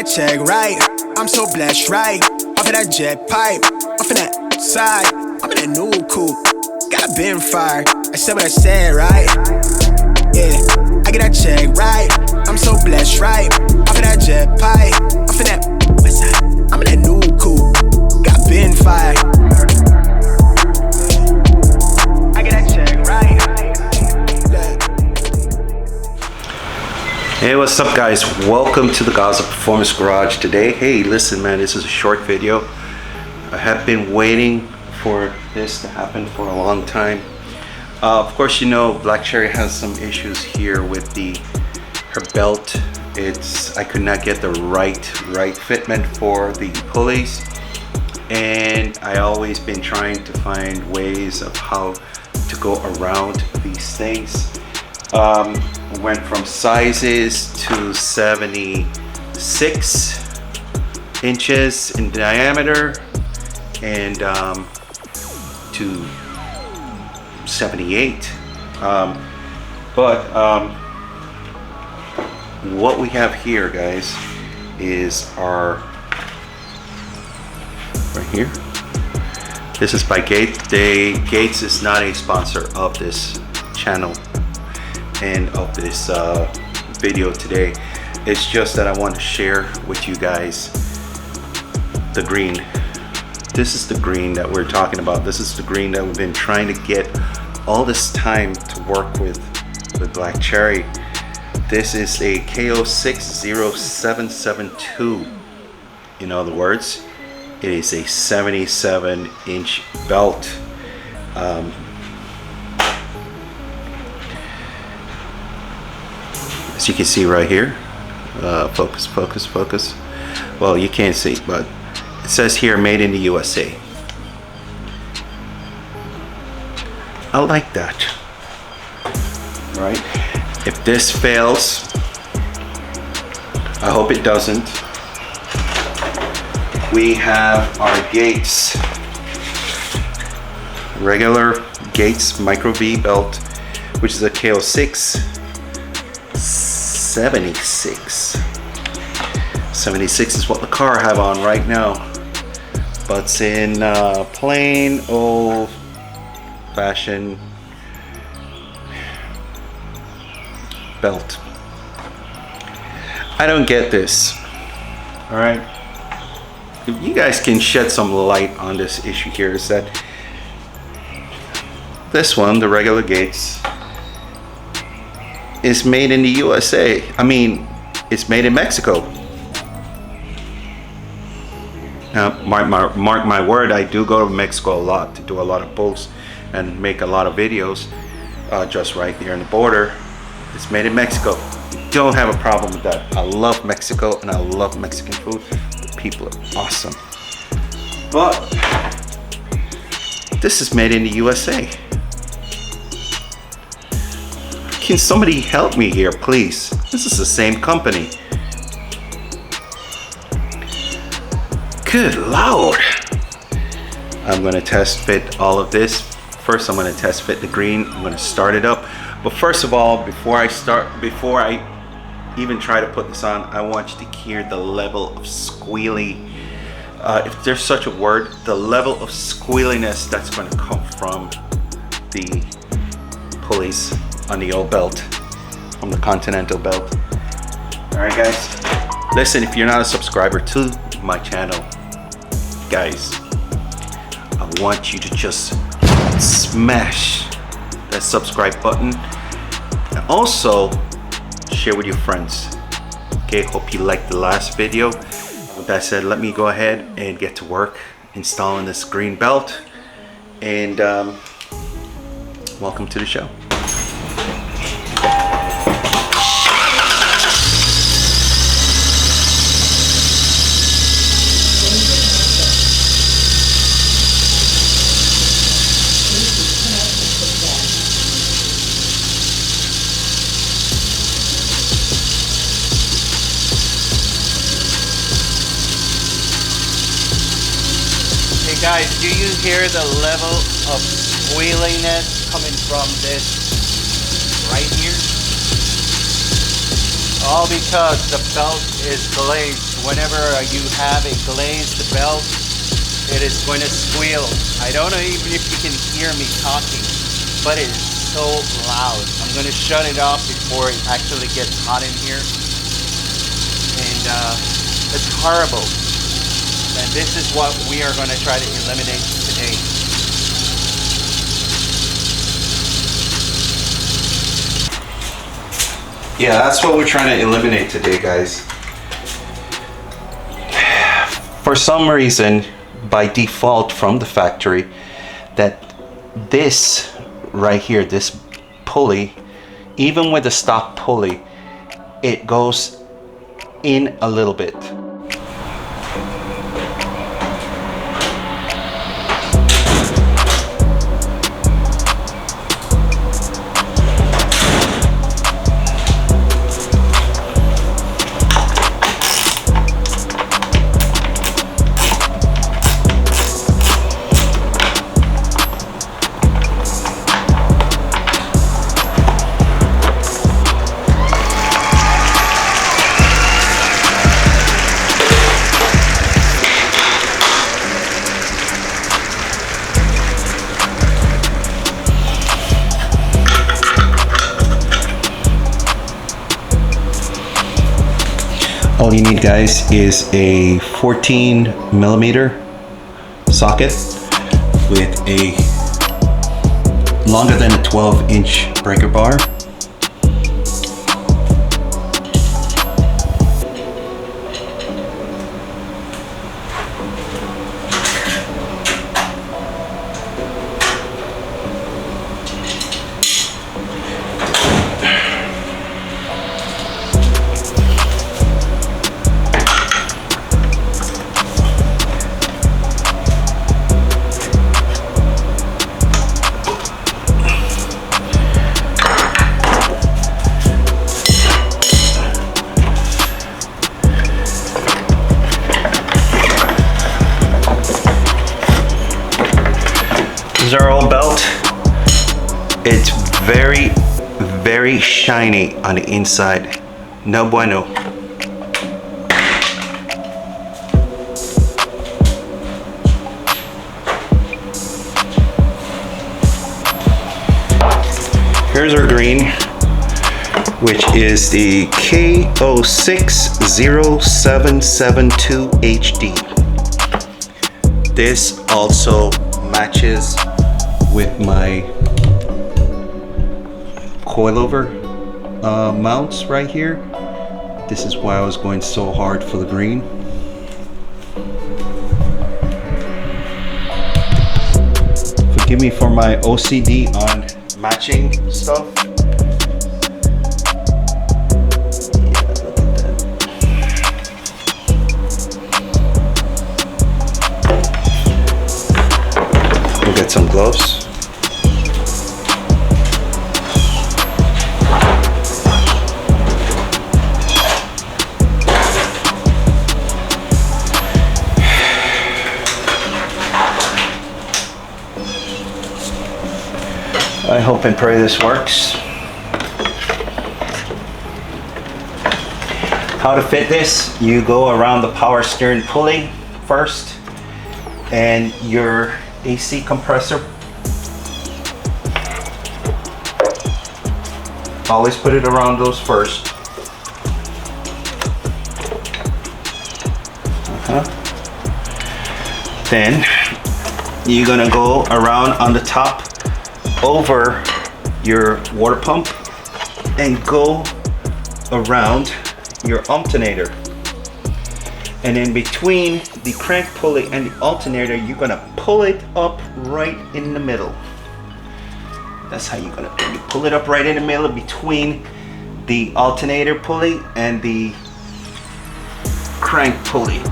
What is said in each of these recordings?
that check right. I'm so blessed, right? Off of that jet pipe, off of that side. I'm in that new coupe, got been fired. I said what I said, right? Yeah, I get that check right. I'm so blessed, right? Off of that jet pipe, off of that west side. I'm in that new coupe, got been fired. I get that check right. Hey, what's up guys? Welcome to the Gaza Performance Garage today. Hey, listen man, this is a short video. I have been waiting for this to happen for a long time. Of course, you know, Black Cherry has some issues here with her belt. I could not get the right fitment for the pulleys, and I always been trying to find ways of how to go around these things. Went from sizes to 76 inches in diameter and to 78. What we have here, guys, is our right here. This is by Gates. Gates is not a sponsor of this channel and of this video today. It's just that I want to share with you guys the green. This is the green that we're talking about. This is the green that we've been trying to get all this time to work with Black Cherry. This is a KO60772. In other words, it is a 77-inch belt. As you can see right here, focus. Well, you can't see, but it says here, made in the USA. I like that. Right? If this fails, I hope it doesn't. We have our Gates, regular Gates Micro V belt, which is a KO6 76. 76 is what the car I have on right now, but it's in plain old fashioned belt. I don't get this. All right, if you guys can shed some light on this issue here, is that this one, the regular Gates, is made in the USA. I mean, it's made in Mexico. Now, mark my word, I do go to Mexico a lot to do a lot of posts and make a lot of videos just right there in the border. It's made in Mexico. Don't have a problem with that. I love Mexico and I love Mexican food. The people are awesome. But this is made in the USA. Can somebody help me here, please? This is the same company. Good Lord. I'm gonna test fit all of this. First, I'm gonna test fit the green. I'm gonna start it up. But first of all, before I even try to put this on, I want you to hear the level of squealy, if there's such a word, the level of squealiness that's gonna come from the pulleys on the old belt, from the Continental belt. All right, guys. Listen, if you're not a subscriber to my channel, guys, I want you to just smash that subscribe button and also share with your friends. Okay, hope you liked the last video. With that said, let me go ahead and get to work installing this green belt, and welcome to the show. Guys, do you hear the level of squealiness coming from this right here? All because the belt is glazed whenever you have a glazed belt, it is going to squeal. I don't know even if you can hear me talking, but it is so loud. I'm going to shut it off before it actually gets hot in here. And it's horrible. And this is what we are going to try to eliminate today. Yeah, that's what we're trying to eliminate today, guys. For some reason, by default from the factory, that this right here, this pulley, even with the stock pulley, it goes in a little bit. All you need, guys, is a 14mm socket with a longer than a 12-inch breaker bar. This is our old belt. It's very, very shiny on the inside. No bueno. Here's our green, which is the K060772HD. This also matches with my coilover mounts right here. This is why I was going so hard for the green. Forgive me for my OCD on matching stuff. We'll get some gloves. I hope and pray this works. How to fit this: you go around the power steering pulley first, and your AC compressor, always put it around those first. Then you're gonna go around on the top over your water pump and go around your alternator, and in between the crank pulley and the alternator, you're gonna pull it up right in the middle. That's how you're gonna do it. You pull it up right in the middle between the alternator pulley and the crank pulley.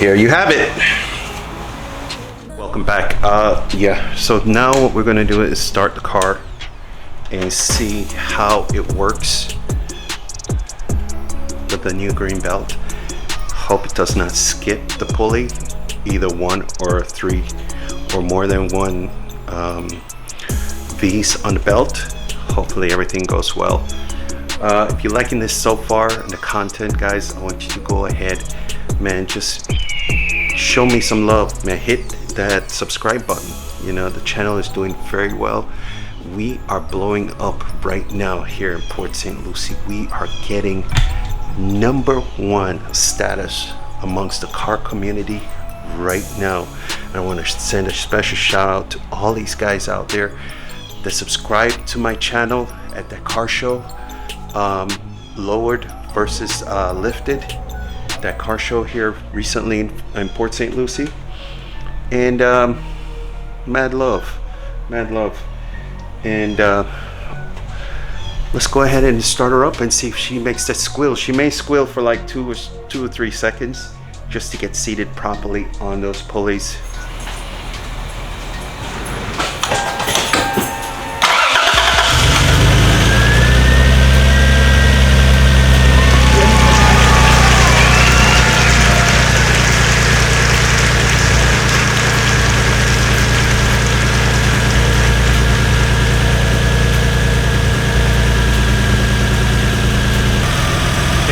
here you have it. Welcome back. Yeah, so now what we're gonna do is start the car and see how it works with the new green belt. Hope it does not skip the pulley, either one or three or more than one V's on the belt. Hopefully everything goes well. If you're liking this so far and the content, guys, I want you to go ahead, man, just show me some love, man. Hit that subscribe button. You know, the channel is doing very well. We are blowing up right now here in Port St. Lucie. We are getting #1 status amongst the car community right now. And I want to send a special shout out to all these guys out there that subscribe to my channel at that car show, Lowered versus Lifted, that car show here recently in Port St. Lucie. And mad love. And let's go ahead and start her up and see if she makes that squeal. She may squeal for like 2 or 3 seconds just to get seated properly on those pulleys.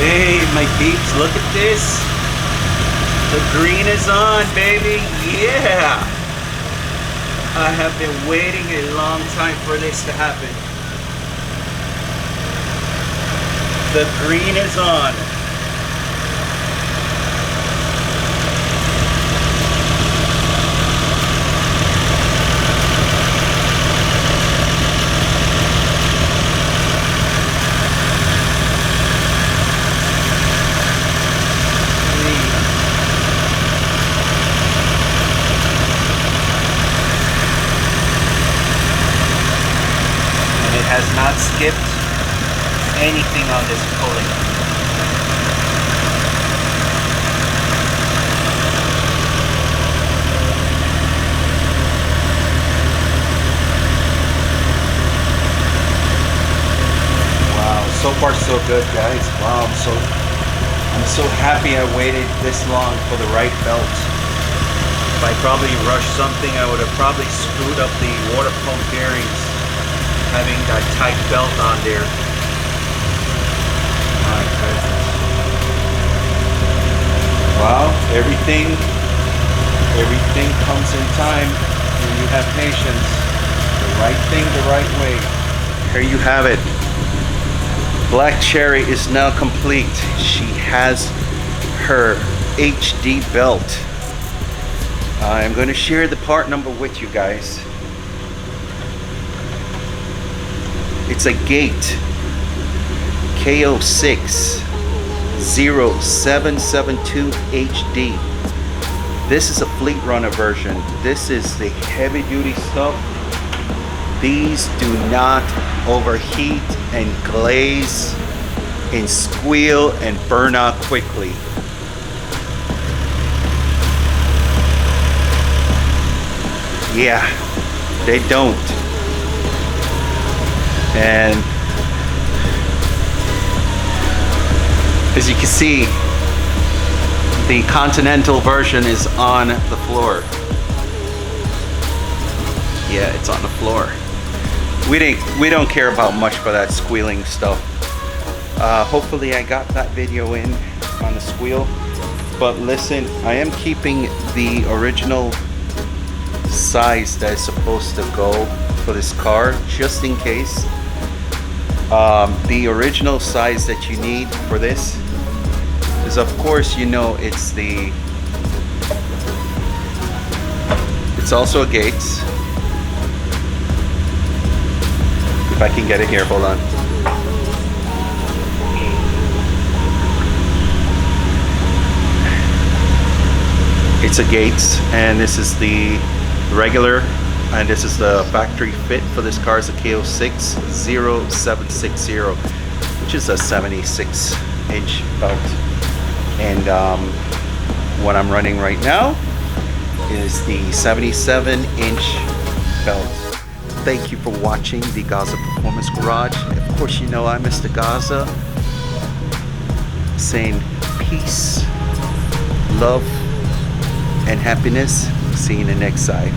Hey, my peeps, look at this. The green is on, baby. Yeah. I have been waiting a long time for this to happen. The green is on. Has not skipped anything on this pulley. Wow, so far so good, guys. Wow, I'm so happy I waited this long for the right belt. If I probably rushed something, I would have probably screwed up the water pump bearings, having that tight belt on there. My goodness. Wow, everything comes in time when you have patience. The right thing the right way. Here you have it. Black Cherry is now complete. She has her HD belt. I'm going to share the part number with you guys. It's a Gate KO6 0772 HD. This is a FLEETRUNNER version. This is the heavy duty stuff. These do not overheat and glaze and squeal and burn out quickly. Yeah, they don't. And as you can see, the Continental version is on the floor. Yeah, it's on the floor. We don't care about much for that squealing stuff. Hopefully I got that video in on the squeal. But listen, I am keeping the original size that is supposed to go for this car, just in case. The original size that you need for this is, of course, you know, it's also a Gates. If I can get it here, hold on. It's a Gates, and this is the regular, and this is the factory fit for this car. Is a KO6 0760, which is a 76-inch belt. And What I'm running right now is the 77-inch belt. Thank you for watching the Gaza Performance Garage. Of course, you know I'm Mr. Gaza, saying peace, love, and happiness. See you in the next side.